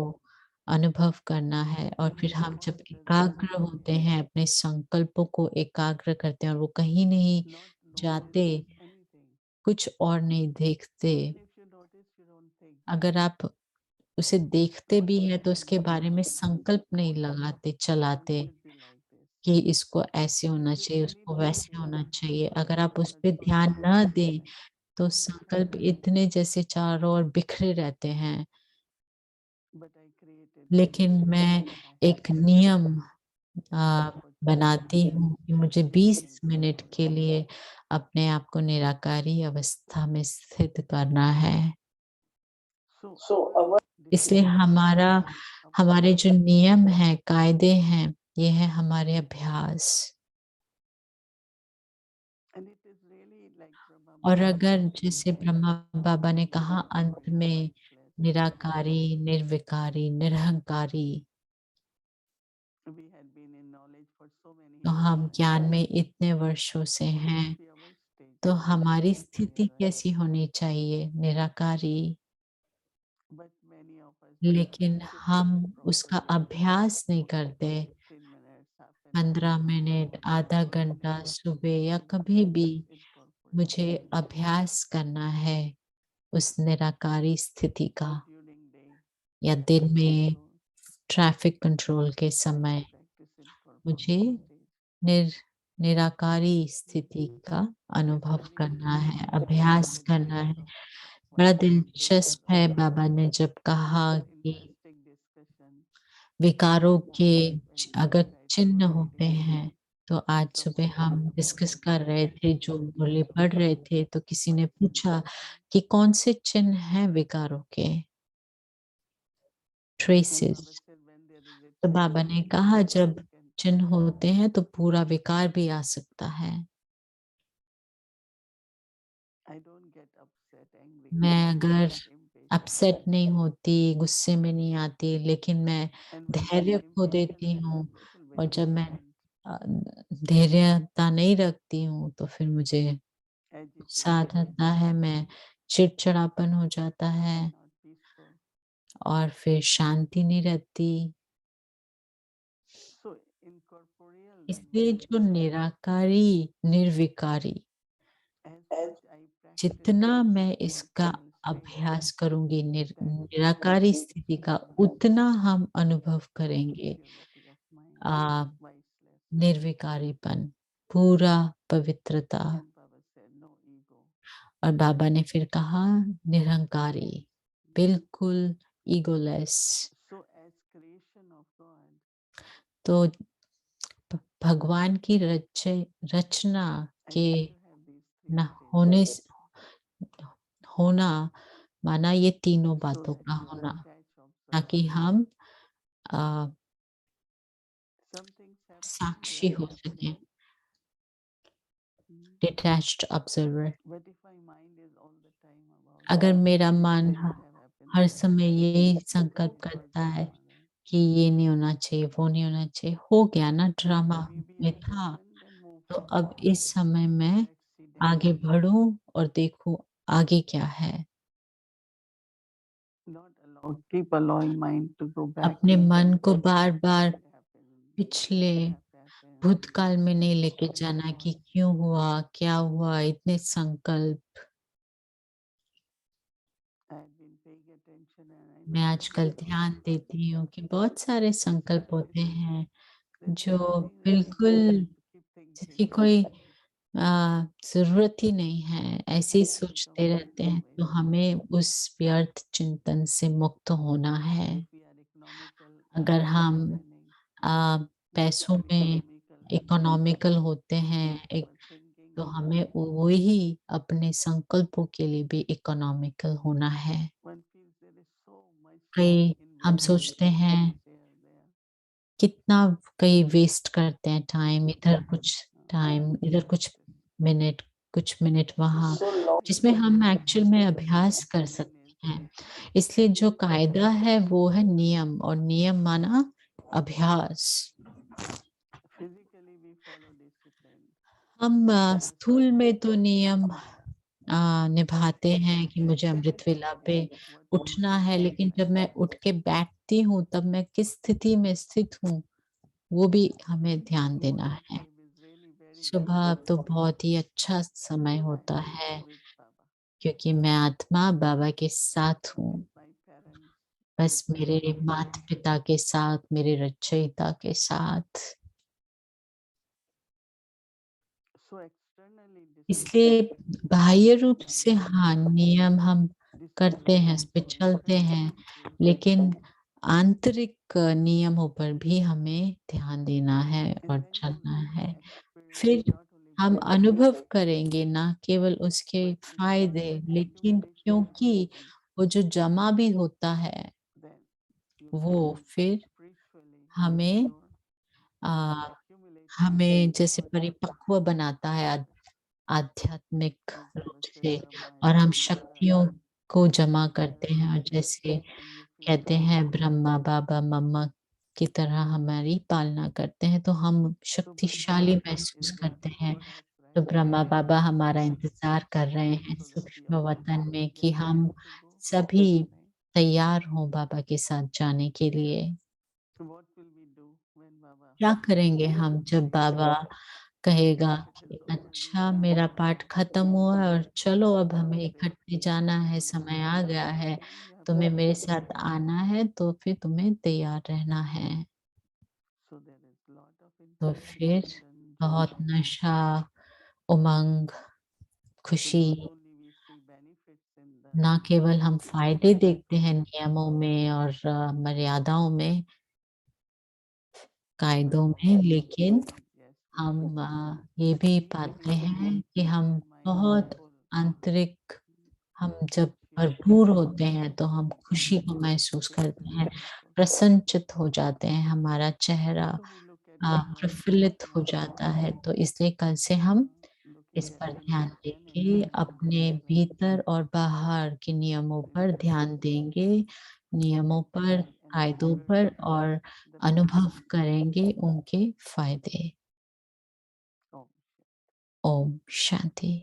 [SPEAKER 3] अनुभव करना है और फिर हम जब एकाग्र होते हैं, अपने संकल्पों को एकाग्र करते हैं और वो कहीं नहीं जाते, कुछ और नहीं देखते। अगर आप उसे देखते भी हैं तो उसके बारे में संकल्प नहीं लगाते, चलाते कि इसको ऐसे होना चाहिए, उसको वैसे होना चाहिए। अगर आप उस पे ध्यान न दें, तो संकल्प इतने जैसे चारों ओर बिखरे रहते हैं। लेकिन मैं एक नियम बनाती हूँ कि मुझे 20 मिनट के लिए अपने आप को निराकारी अवस्था में स्थित करना है। इसलिए हमारे जो नियम हैं, कायदे हैं, ये है हमारे अभ्यास। और अगर जैसे ब्रह्मा बाबा ने कहा अंत में निराकारी, निर्विकारी, निरहंकारी, तो हम ज्ञान में इतने वर्षों से हैं, तो हमारी स्थिति कैसी होनी चाहिए? निराकारी। लेकिन हम उसका अभ्यास नहीं करते। 15 मिनट, आधा घंटा सुबह या कभी भी मुझे अभ्यास करना है उस निराकारी स्थिति का, या दिन में ट्रैफिक कंट्रोल के समय मुझे निर निराकारी स्थिति का अनुभव करना है, अभ्यास करना है। बड़ा दिलचस्प है, बाबा ने जब कहा कि विकारों के अगर चिन्ह होते हैं, तो आज सुबह हम डिस्कस कर रहे थे, जो मुरली पढ़ रहे थे, तो किसी ने पूछा कि कौन से चिन्ह हैं विकारों के? ट्रेसेस। तो बाबा ने कहा जब चिन्ह होते हैं तो पूरा विकार भी आ सकता है। मैं अगर अपसेट नहीं होती, गुस्से में नहीं आती, लेकिन मैं धैर्य खो देती हूँ, और जब मैं धैर्यता नहीं रखती हूँ, तो फिर मुझे गुस्सा आ जाता है, मैं चिड़चिड़ापन हो जाता है और फिर शांति नहीं रहती। इसलिए जो निराकारी, निर्विकारी, जितना मैं इसका अभ्यास करूँगी निराकारी स्थिति का, उतना हम अनुभव करेंगे निर्विकारीपन, पूरा पवित्रता। और बाबा ने फिर कहा निरंकारी, बिल्कुल ईगोलेस। तो भगवान की रचना के न होने होना माना ये तीनों बातों का होना, ताकि हम अ, साक्षी हो सकें, डिटैच्ड ऑब्जर्वर। अगर मेरा मन हर समय यही संकल्प करता है कि ये नहीं होना चाहिए, वो नहीं होना चाहिए, हो गया ना, ड्रामा में था, तो अब इस समय मैं आगे बढ़ूं और देखूं आगे क्या है। अपने मन को बार-बार पिछले भूतकाल में नहीं लेके जाना कि क्यों हुआ, क्या हुआ, इतने संकल्प। मैं आजकल ध्यान देती हूँ कि बहुत सारे संकल्प होते हैं जो बिल्कुल जिसकी कोई ज़रूरत ही नहीं है, ऐसे ही सोचते रहते हैं, तो हमें उस व्यर्थ चिंतन से मुक्त होना है। अगर हम अ, पैसों में इकोनॉमिकल होते हैं, एक तो हमें वही अपने संकल्पों के लिए भी इकोनॉमिकल होना है। कई हम सोचते हैं कितना कई वेस्ट करते हैं टाइम, इधर कुछ मिनट वहाँ, जिसमें हम एक्चुअल में अभ्यास कर सकते हैं। इसलिए जो कायदा है वो है नियम, और नियम माना अभ्यास। हम स्थूल में तो नियम निभाते हैं कि मुझे अमृत वेला पे उठना है, लेकिन जब मैं उठ के बैठती हूँ, तब मैं किस स्थिति में स्थित हूँ, वो भी हमें ध्यान देना है। सुबह तो बहुत ही अच्छा समय होता है, क्योंकि मैं आत्मा बाबा के साथ हूँ। बस मेरे माता-पिता के साथ, मेरे रचयिता के साथ। इसलिए बाह्य रूप से हाँ, नियम हम करते हैं, इस पे चलते हैं, लेकिन आंतरिक नियमों पर भी हमें ध्यान देना है और चलना है। फिर हम अनुभव करेंगे ना केवल उसके फ़ायदे, लेकिन क्योंकि वो जो जमा भी होता है, वो फिर हमें अ, हमें जैसे परिपक्व बनाता है आध्यात्मिक रूप से, और हम शक्तियों को जमा करते हैं, और जैसे कहते हैं ब्रह्मा बाबा मम्मा की तरह हमारी पालना करते हैं, तो हम शक्तिशाली महसूस करते हैं। तो ब्रह्मा बाबा हमारा इंतज़ार कर रहे हैं सूक्ष्म वतन में कि हम सभी तैयार हों बाबा के साथ जाने के लिए।
[SPEAKER 4] What will we do when Baba
[SPEAKER 3] क्या करेंगे हम जब बाबा कहेगा कि
[SPEAKER 4] says, "Okay, do
[SPEAKER 3] अच्छा
[SPEAKER 4] your
[SPEAKER 3] मेरा
[SPEAKER 4] part."
[SPEAKER 3] पाठ खत्म हुआ है और चलो अब हमें
[SPEAKER 4] Okay.
[SPEAKER 3] इकट्ठे जाना है, समय आ गया है,
[SPEAKER 4] Then you have
[SPEAKER 3] तुम्हें
[SPEAKER 4] to
[SPEAKER 3] मेरे
[SPEAKER 4] prepare.
[SPEAKER 3] साथ आना है तो फिर तुम्हें तैयार रहना है।
[SPEAKER 4] So there is lot of
[SPEAKER 3] तो फिर
[SPEAKER 4] enthusiasm and
[SPEAKER 3] बहुत
[SPEAKER 4] joy.
[SPEAKER 3] नशा, उमंग,
[SPEAKER 4] So
[SPEAKER 3] खुशी,
[SPEAKER 4] not only we see benefits in the
[SPEAKER 3] ना केवल हम फ़ायदे देखते हैं
[SPEAKER 4] rules,
[SPEAKER 3] नियमों में और मर्यादाओं में,
[SPEAKER 4] but
[SPEAKER 3] कायदों में,
[SPEAKER 4] also
[SPEAKER 3] लेकिन
[SPEAKER 4] yes, we
[SPEAKER 3] हम
[SPEAKER 4] see
[SPEAKER 3] ये भी पाते हैं
[SPEAKER 4] increasing
[SPEAKER 3] कि हम बहुत
[SPEAKER 4] mindful
[SPEAKER 3] आंतरिक, हम जब
[SPEAKER 4] appreciation
[SPEAKER 3] भरपूर होते हैं तो हम खुशी को महसूस करते हैं, प्रसन्नचित्त हो जाते हैं, हमारा चेहरा
[SPEAKER 4] So we look at devotees
[SPEAKER 3] प्रफुल्लित हो
[SPEAKER 4] now,
[SPEAKER 3] जाता है। तो इसलिए कल से हम इस
[SPEAKER 4] looking at
[SPEAKER 3] पर
[SPEAKER 4] the
[SPEAKER 3] ध्यान
[SPEAKER 4] rules and
[SPEAKER 3] देंगे, अपने
[SPEAKER 4] institutions and
[SPEAKER 3] भीतर और बाहर के नियमों पर ध्यान देंगे, नियमों पर,
[SPEAKER 4] and
[SPEAKER 3] कायदों पर
[SPEAKER 4] experience
[SPEAKER 3] और
[SPEAKER 4] the
[SPEAKER 3] अनुभव
[SPEAKER 4] benefits.
[SPEAKER 3] करेंगे उनके फ़ायदे।
[SPEAKER 4] Oh,
[SPEAKER 3] Om Shanti.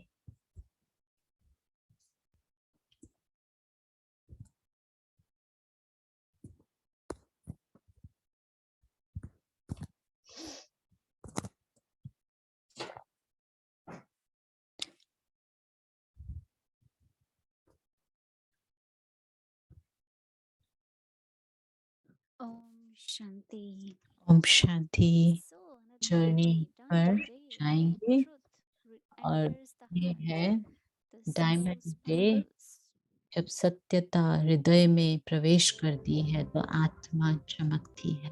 [SPEAKER 2] Om Shanti.
[SPEAKER 3] Om Shanti.
[SPEAKER 2] So on a
[SPEAKER 3] journey
[SPEAKER 2] day, on
[SPEAKER 3] पर
[SPEAKER 2] today,
[SPEAKER 3] जाएँगे
[SPEAKER 2] truth
[SPEAKER 3] और
[SPEAKER 2] enters the
[SPEAKER 3] ये
[SPEAKER 2] heart.
[SPEAKER 3] है
[SPEAKER 2] The
[SPEAKER 3] diamond
[SPEAKER 2] senses
[SPEAKER 3] day.
[SPEAKER 2] sparkles.
[SPEAKER 3] जब सत्यता हृदय में प्रवेश करती है तो आत्मा चमकती है।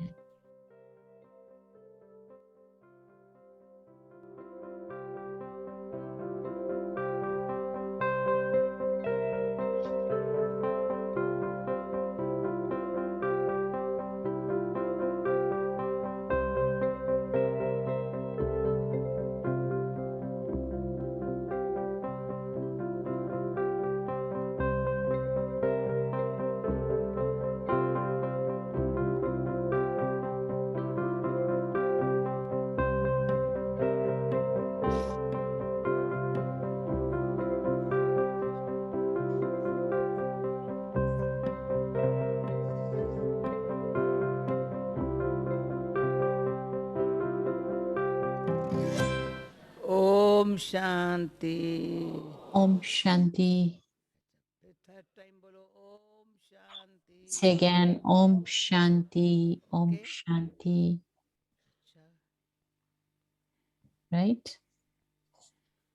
[SPEAKER 5] ओम शांति।
[SPEAKER 3] ओम शांति।
[SPEAKER 5] थर्ड टाइम बोलो Om Shanti.
[SPEAKER 3] Say again, Om Shanti, Om
[SPEAKER 5] Okay.
[SPEAKER 3] Shanti,
[SPEAKER 5] अच्छा,
[SPEAKER 3] right?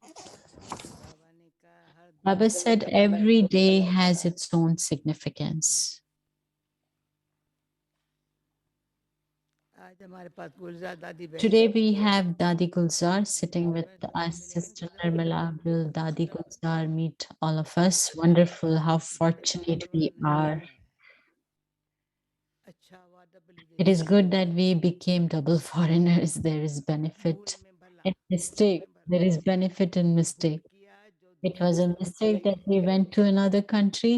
[SPEAKER 5] बाबा ने कहा हर दिन
[SPEAKER 3] Baba
[SPEAKER 5] का
[SPEAKER 3] said every day has its own significance.
[SPEAKER 5] आज हमारे पास गुलजार दादी बैठी
[SPEAKER 3] Today we have Dadi Gulzar sitting with
[SPEAKER 5] मैं सबसे
[SPEAKER 3] us,
[SPEAKER 5] मिलेंगे
[SPEAKER 3] Sister
[SPEAKER 5] Gulzar
[SPEAKER 3] Nirmala. Will Dadi
[SPEAKER 5] अच्छा,
[SPEAKER 3] Gulzar meet all of us? Wonderful, how fortunate we are.
[SPEAKER 5] अच्छा हुआ डबल
[SPEAKER 3] It is
[SPEAKER 5] विदेशी
[SPEAKER 3] good that we became double foreigners. There is benefit
[SPEAKER 5] भूल में भला
[SPEAKER 3] in
[SPEAKER 5] भूल
[SPEAKER 3] mistake.
[SPEAKER 5] में भला
[SPEAKER 3] There is benefit in
[SPEAKER 5] भूल
[SPEAKER 3] mistake.
[SPEAKER 5] किया जो
[SPEAKER 3] It was a
[SPEAKER 5] दूसरों को
[SPEAKER 3] mistake that we
[SPEAKER 5] सिखाए
[SPEAKER 3] went to another country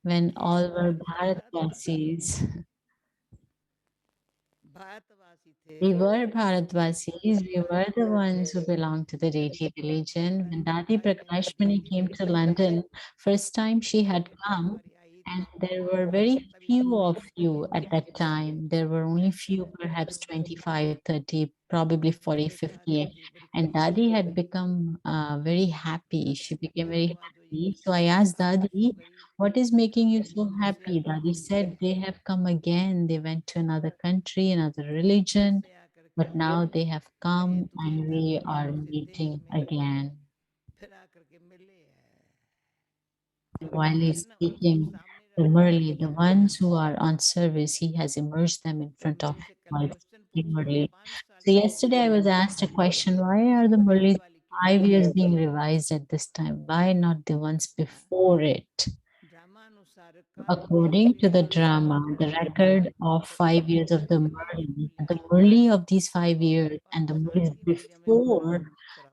[SPEAKER 3] when
[SPEAKER 5] कि
[SPEAKER 3] all were
[SPEAKER 5] हम सब
[SPEAKER 3] Bharatvasis.
[SPEAKER 5] भारतवासी थे
[SPEAKER 3] We were Bharatvasis. We
[SPEAKER 5] हमारे
[SPEAKER 3] were the
[SPEAKER 5] पूर्वज
[SPEAKER 3] ones who
[SPEAKER 5] थे
[SPEAKER 3] belonged to the Deity religion. When Dadi
[SPEAKER 5] भाई बहन
[SPEAKER 3] Prakashmani came to London, first time she had
[SPEAKER 5] पहली बार
[SPEAKER 3] come,
[SPEAKER 5] हमारी आई
[SPEAKER 3] and
[SPEAKER 5] थी
[SPEAKER 3] there were very
[SPEAKER 5] तभी
[SPEAKER 3] few
[SPEAKER 5] हमको
[SPEAKER 3] of
[SPEAKER 5] रिसीव
[SPEAKER 3] you
[SPEAKER 5] किया
[SPEAKER 3] at that time. There were only few, perhaps 25, 30, probably 40,
[SPEAKER 5] बड़ी शादी
[SPEAKER 3] 50.
[SPEAKER 5] थी बड़ी
[SPEAKER 3] And
[SPEAKER 5] खुशी
[SPEAKER 3] Dadi
[SPEAKER 5] थी
[SPEAKER 3] had become very happy. She became very
[SPEAKER 5] हुआ तो ये
[SPEAKER 3] happy. So I asked
[SPEAKER 5] अब
[SPEAKER 3] Dadi,
[SPEAKER 5] हो गई
[SPEAKER 3] what is making you so
[SPEAKER 5] दूसरे
[SPEAKER 3] happy? Dadi said they have come again. They went to another country, another
[SPEAKER 5] फिर
[SPEAKER 3] religion,
[SPEAKER 5] से आकर के
[SPEAKER 3] but now they have
[SPEAKER 5] कहीं
[SPEAKER 3] come
[SPEAKER 5] दूसरे
[SPEAKER 3] and
[SPEAKER 5] धर्म
[SPEAKER 3] we
[SPEAKER 5] में
[SPEAKER 3] are
[SPEAKER 5] दूसरे देश
[SPEAKER 3] meeting
[SPEAKER 5] में
[SPEAKER 3] again.
[SPEAKER 5] फिर आकर के मिले हैं
[SPEAKER 3] While he's
[SPEAKER 5] वरना उनको
[SPEAKER 3] speaking,
[SPEAKER 5] सामने
[SPEAKER 3] the
[SPEAKER 5] रख के
[SPEAKER 3] Murli, the ones who are on service, he has immersed them in
[SPEAKER 5] जब
[SPEAKER 3] front of
[SPEAKER 5] मेरे
[SPEAKER 3] him
[SPEAKER 5] से कल
[SPEAKER 3] while
[SPEAKER 5] क्वेश्चन
[SPEAKER 3] speaking
[SPEAKER 5] पूछा
[SPEAKER 3] Murli.
[SPEAKER 5] 5 साल
[SPEAKER 3] So
[SPEAKER 5] की
[SPEAKER 3] yesterday I
[SPEAKER 5] जिंदगी
[SPEAKER 3] was asked a question, why are the
[SPEAKER 5] वो पहले
[SPEAKER 3] Murlis
[SPEAKER 5] वाली क्यों
[SPEAKER 3] 5 years
[SPEAKER 5] नहीं
[SPEAKER 3] being revised at this time? Why not the ones before it?
[SPEAKER 5] Drama अनुसार कालक्रम
[SPEAKER 3] According
[SPEAKER 5] से
[SPEAKER 3] to the
[SPEAKER 5] आगे
[SPEAKER 3] drama,
[SPEAKER 5] बढ़ते
[SPEAKER 3] the
[SPEAKER 5] हैं
[SPEAKER 3] record of
[SPEAKER 5] तो
[SPEAKER 3] 5 years of
[SPEAKER 5] इसीलिए
[SPEAKER 3] the
[SPEAKER 5] समय
[SPEAKER 3] The
[SPEAKER 5] अनुकूल
[SPEAKER 3] Murli of these
[SPEAKER 5] है
[SPEAKER 3] 5 years
[SPEAKER 5] और
[SPEAKER 3] and the Murlis
[SPEAKER 5] शांति मूल्य में
[SPEAKER 3] before,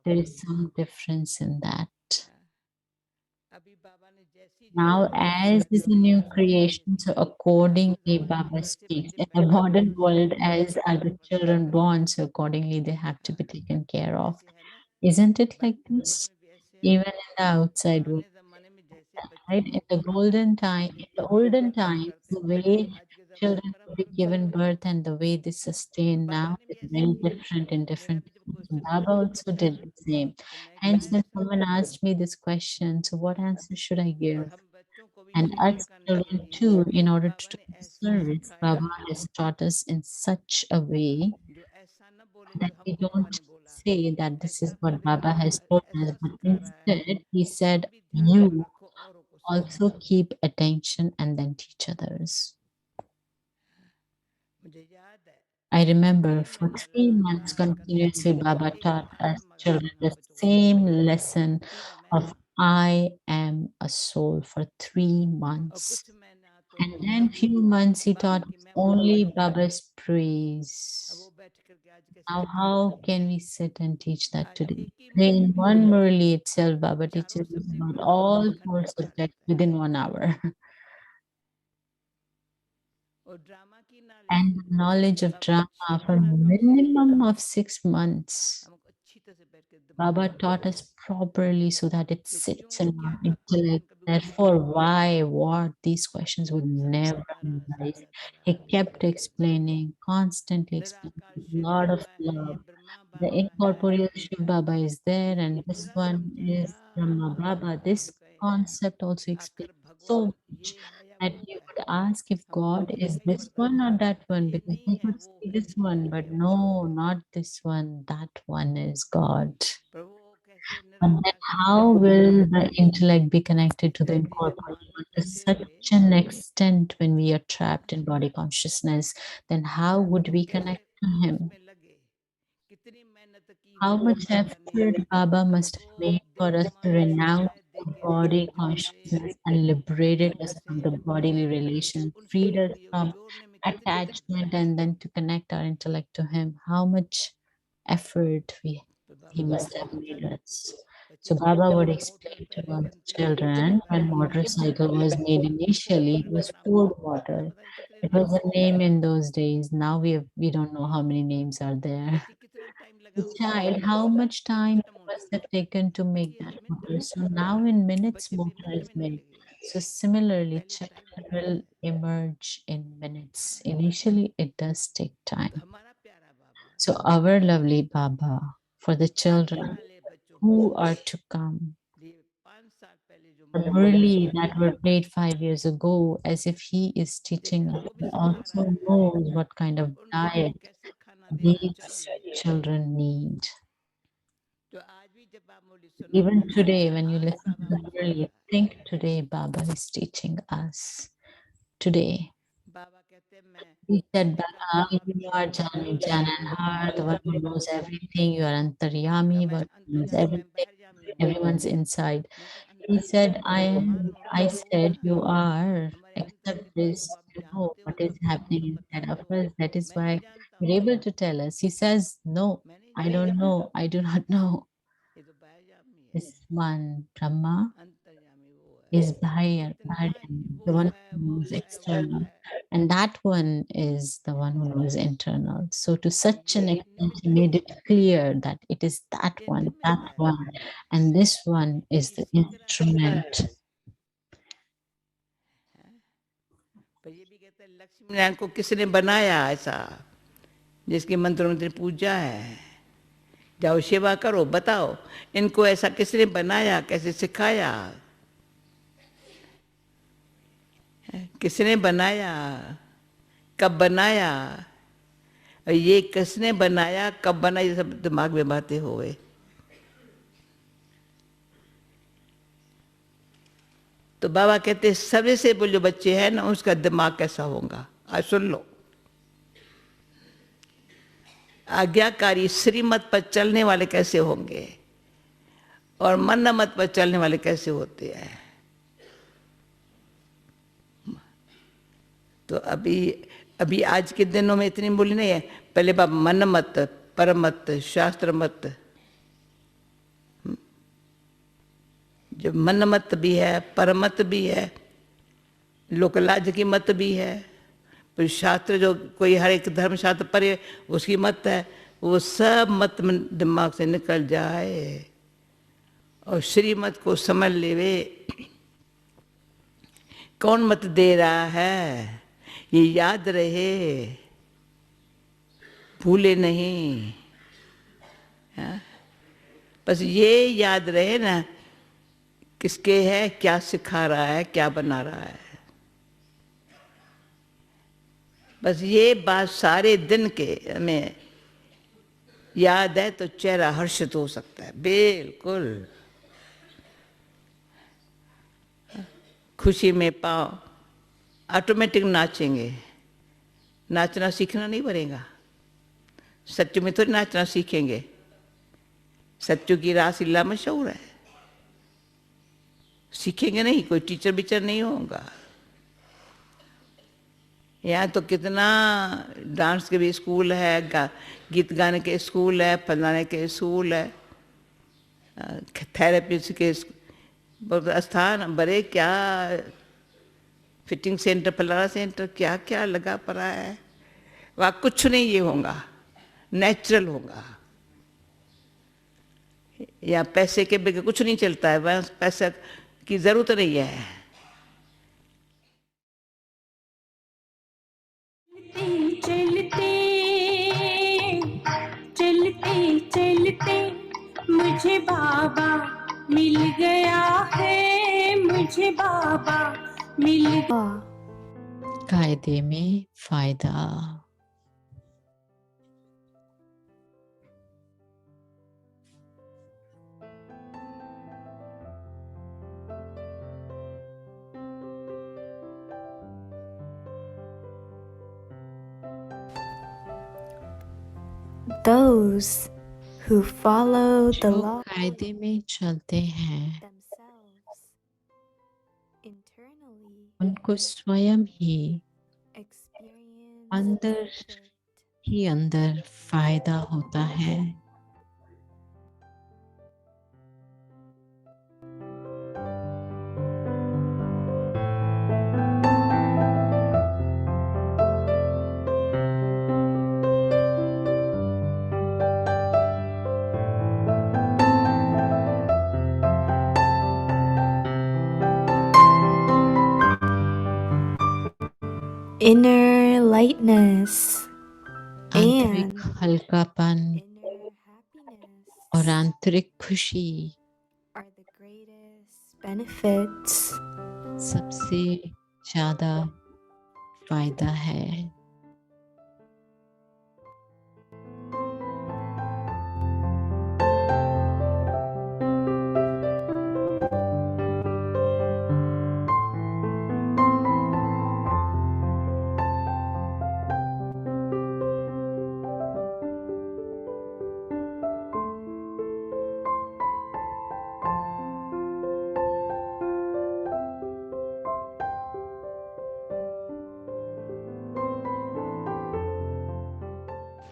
[SPEAKER 3] there
[SPEAKER 5] बराबर
[SPEAKER 3] is some difference in that.
[SPEAKER 5] अभी बाबा ने जैसी
[SPEAKER 3] Now,
[SPEAKER 5] जैसी
[SPEAKER 3] as
[SPEAKER 5] व्यवस्था
[SPEAKER 3] is a
[SPEAKER 5] दी
[SPEAKER 3] new
[SPEAKER 5] है
[SPEAKER 3] creation, so
[SPEAKER 5] आज के
[SPEAKER 3] accordingly,
[SPEAKER 5] जमाने में
[SPEAKER 3] Baba
[SPEAKER 5] जैसे
[SPEAKER 3] speaks.
[SPEAKER 5] बच्चे
[SPEAKER 3] In the
[SPEAKER 5] पैदा होते हैं
[SPEAKER 3] modern
[SPEAKER 5] उसके
[SPEAKER 3] world,
[SPEAKER 5] बाद
[SPEAKER 3] as
[SPEAKER 5] देखभाल
[SPEAKER 3] are
[SPEAKER 5] करना
[SPEAKER 3] the
[SPEAKER 5] पड़ता
[SPEAKER 3] children
[SPEAKER 5] है
[SPEAKER 3] born, so accordingly they have to be taken care of.
[SPEAKER 5] ऐसे है ना
[SPEAKER 3] Isn't it like
[SPEAKER 5] वर्तमान
[SPEAKER 3] this?
[SPEAKER 5] जमाने में भी ऐसे है
[SPEAKER 3] Even in the outside world,
[SPEAKER 5] पुराने जमाने में जैसे
[SPEAKER 3] right? In the golden time, in the olden times, the way children would be given birth and the way they sustain now is very different in different times. So Baba also did the same. Hence, when someone asked me this question, so what answer should I give? And us children too, in order to do the service, Baba has taught us in such a way that we don't say that this is what Baba has taught us, but instead he said, you also keep attention and then teach others. I remember for 3 months continuously, Baba taught us children the same lesson of I am a soul for 3 months. And then few months he taught us only Baba's praise. Now, how can we sit and teach that today? In one Murli itself, Baba teaches us about all 4 subjects within 1 hour. And the knowledge of drama for minimum of 6 months. Baba taught us properly so that it sits in our intellect. Therefore, why, what, these questions would never arise. He kept explaining, constantly explaining, with a lot of love. The incorporeal Shiv Baba is there, and this one is Brahma Baba. This concept also explains so much that you would ask if God is this one or that one, because he could see this one, but no, not this one. That one is God. And then how will the intellect be connected to the incorporeal to such an extent when we are trapped in body consciousness? Then how would we connect to him? How much effort Baba must have made for us to renounce the body consciousness and liberated us from the bodily relation, freed us from attachment, and then to connect our intellect to him. How much effort he must have made us. So Baba would explain to us children when motorcycle was made initially, it was poured water. It was a name in those days. Now we don't know how many names are there. The child, how much time it must have taken to make that motor. So now in minutes motor is made. So similarly, children will emerge in minutes. Initially, it does take time. So our lovely Baba, for the children who are to come, the Murli that were played 5 years ago, as if he is teaching us, he also knows what kind of diet these children need. Even today, when you listen to the Murli, think today Baba is teaching us. Today. He said, Baba, you are Jane, Jananhar, the one who knows everything. You are Antaryami, one who knows everything. Everyone's inside. He said, I said, you are, except this, you know what is happening inside of us. That is why you're able to tell us. He says, no, I don't know. I do not know. This one, Brahma, is Bhaya, the one who knows external. And that one is the one who knows internal. So to such an extent, he made it clear that it is that one, and this one is the instrument.
[SPEAKER 5] Lakshmi Narayan को किसने बनाया ऐसा, जिसके मंत्र मंत्र पूजा है? जाओ सेवा करो, बताओ इनको ऐसा किसने बनाया, कैसे सिखाया, किसने बनाया, कब बनाया, ये किसने बनाया, कब बनाया, ये सब दिमाग में बातें हो गए। तो बाबा कहते सबसे से वो जो बच्चे हैं ना, उसका दिमाग कैसा होगा, आज सुन लो। आज्ञाकारी श्रीमत पर चलने वाले कैसे होंगे और मन्नमत पर चलने वाले कैसे होते हैं। तो अभी आज के दिनों में इतनी बोली नहीं है। पहले बाबा मन्नमत, परमत, शास्त्र मत, जो मन्नमत भी है, परमत भी है, लोकलाज की मत भी है, फिर शास्त्र जो कोई हर एक धर्म शास्त्र पढ़े उसकी मत है, वो सब मत में दिमाग से निकल जाए और श्रीमत को समझ लेवे कौन मत दे रहा है, ये याद रहे, भूले नहीं। हाँ? बस ये याद रहे ना, किसके है, क्या सिखा रहा है, क्या बना रहा है। बस ये बात सारे दिन के में याद है तो चेहरा हर्षित हो सकता है, बिल्कुल। खुशी में पाँव ऑटोमेटिक नाचेंगे। नाचना सीखना नहीं पड़ेगा। सच्चू में थोड़ी नाचना सीखेंगे। सच्चू की रासलीला मशहूर है, सीखेंगे नहीं, कोई टीचर बीचर नहीं होगा। यहाँ तो कितना डांस के भी स्कूल है, गीत गाने के स्कूल है, फलाने के स्कूल है, थेरेपी के स्थान बड़े, क्या फिटिंग सेंटर, फलाना सेंटर, क्या क्या लगा पड़ा है। वहाँ कुछ नहीं ये होगा, नेचुरल होगा। या पैसे के बगैर कुछ नहीं चलता है, वहाँ पैसा की जरूरत नहीं है।
[SPEAKER 6] चलते चलते चलते मुझे बाबा मिल गया है, मुझे बाबा मिल गया।
[SPEAKER 3] कायदे में फायदा।
[SPEAKER 6] Those who follow the
[SPEAKER 3] जो
[SPEAKER 6] law
[SPEAKER 3] कायदे में चलते हैं
[SPEAKER 6] themselves internally
[SPEAKER 3] उनको स्वयं ही
[SPEAKER 6] experience
[SPEAKER 3] अंदर
[SPEAKER 6] benefit.
[SPEAKER 3] ही अंदर फायदा होता है।
[SPEAKER 6] Inner lightness
[SPEAKER 3] आंतरिक
[SPEAKER 6] and
[SPEAKER 3] हल्कापन
[SPEAKER 6] inner happiness
[SPEAKER 3] और आंतरिक खुशी
[SPEAKER 6] are the greatest benefits.
[SPEAKER 3] सबसे ज्यादा फायदा है।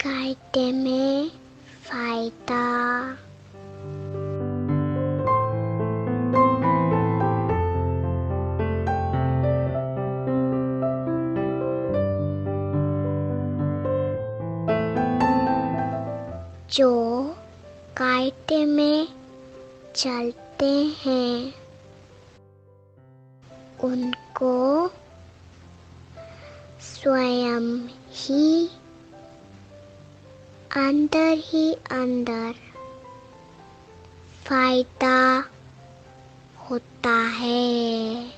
[SPEAKER 1] कायदे में फायदा। जो कायदे में चलते हैं उनको स्वयं ही अंदर फायदा होता है।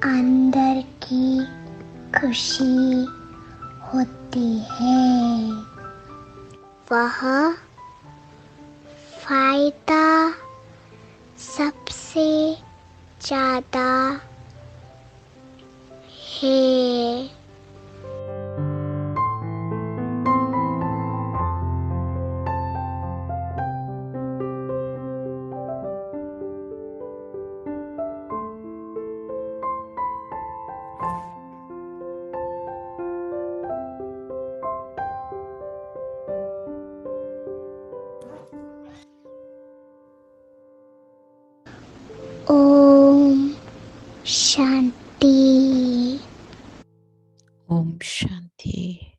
[SPEAKER 1] अंदर की खुशी होती है, वह फायदा सबसे ज्यादा है। ओम शांति।
[SPEAKER 3] ओम शांति।